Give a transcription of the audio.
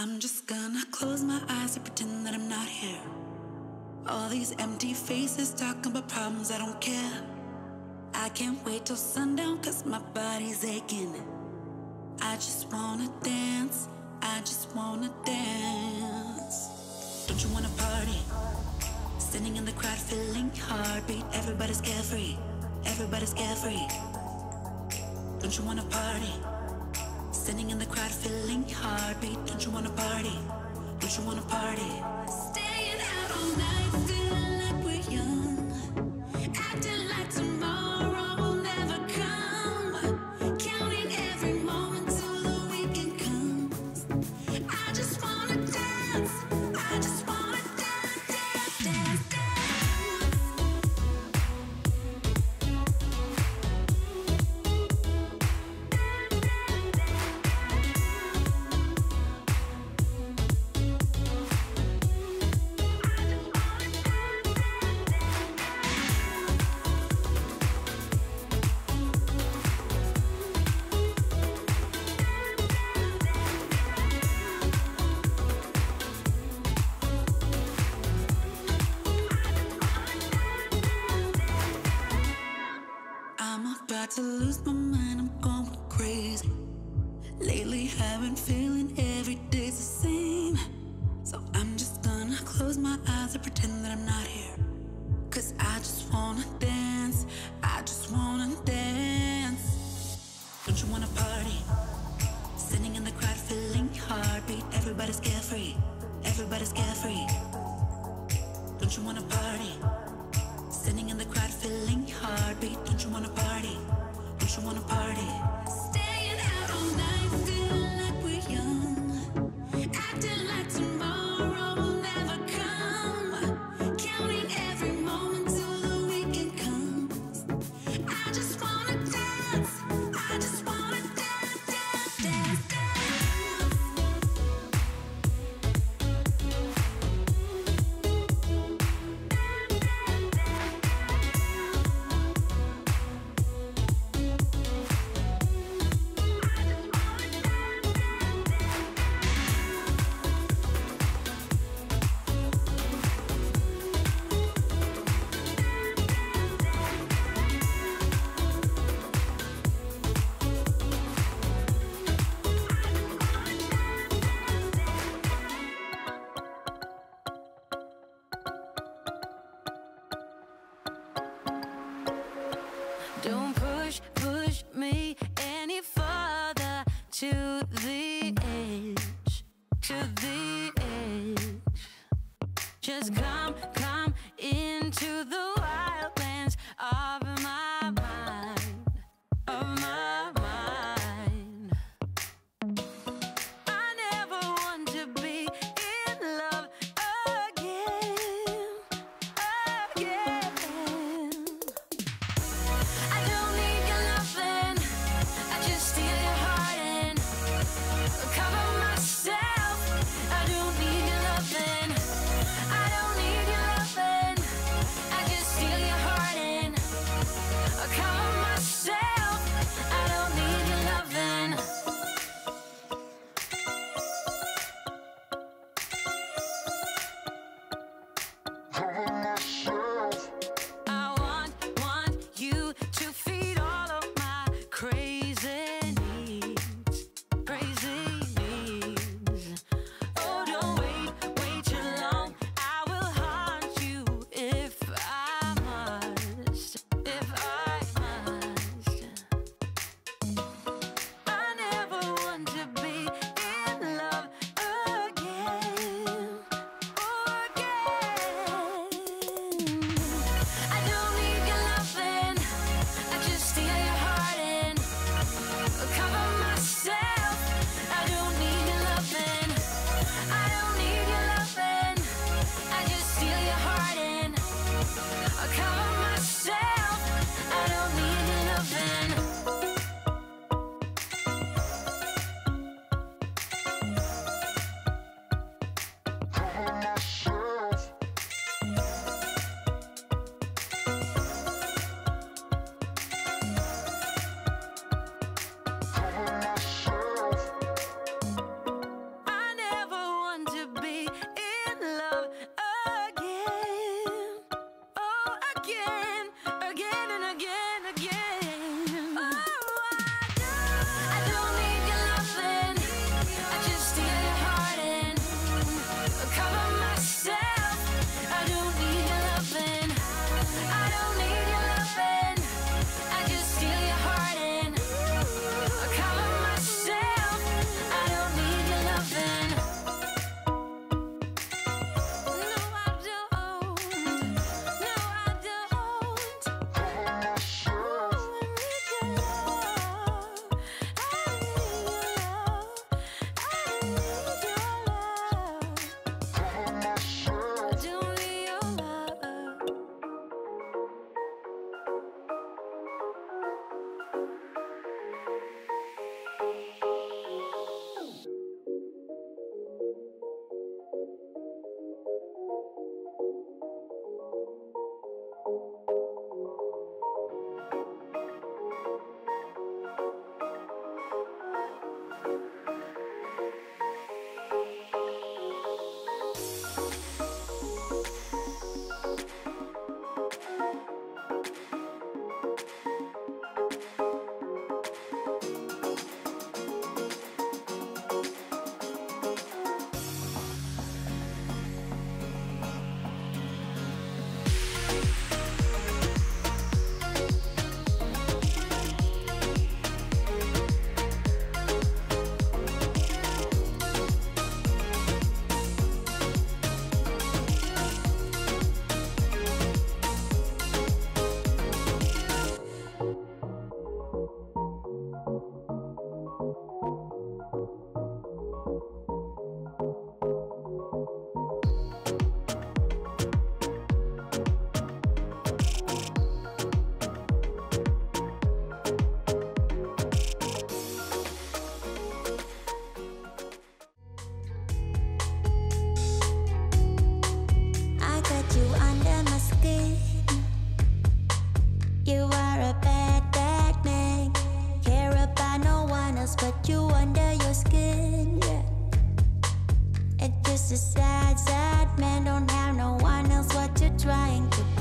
I'm just gonna close my eyes and pretend that I'm not here. All these empty faces talking about problems, I don't care. I can't wait till sundown cause my body's aching. I just wanna dance, I just wanna dance. Don't you wanna party? Standing in the crowd feeling heartbeat. Everybody's carefree, everybody's carefree. Don't you wanna party? Standing in the crowd feeling heartbeat. Don't you wanna party? Don't you wanna party? Staying out all night feeling like we're young, acting like tomorrow will never come, counting every moment till the weekend comes. I just wanna dance, I just wanna dance, dance, dance, dance. About to lose my mind, I'm going crazy. Lately I've been feeling every day's the same. So I'm just gonna close my eyes and pretend that I'm not here. Cause I just wanna dance, I just wanna dance. Don't you wanna party? Standing in the crowd feeling heartbeat. Everybody's carefree, everybody's carefree. Don't you wanna party? Standing in the crowd feeling heartbeat. Don't you wanna party? Don't you wanna party? Staying out all night feeling like we're young, acting like tomorrow will never come, counting every moment till the weekend comes. I just wanna dance, I just wanna dance, dance, dance, dance. Don't push me any further to the edge, to the edge. Just come into the wildlands of my mind, of my mind. I never want to be in love again, again. I don't need your loving, I just steal your heart and cover myself. I don't need your loving, I don't need your loving, I just steal your heart and just a sad, sad man. Don't have no one else. What you're trying to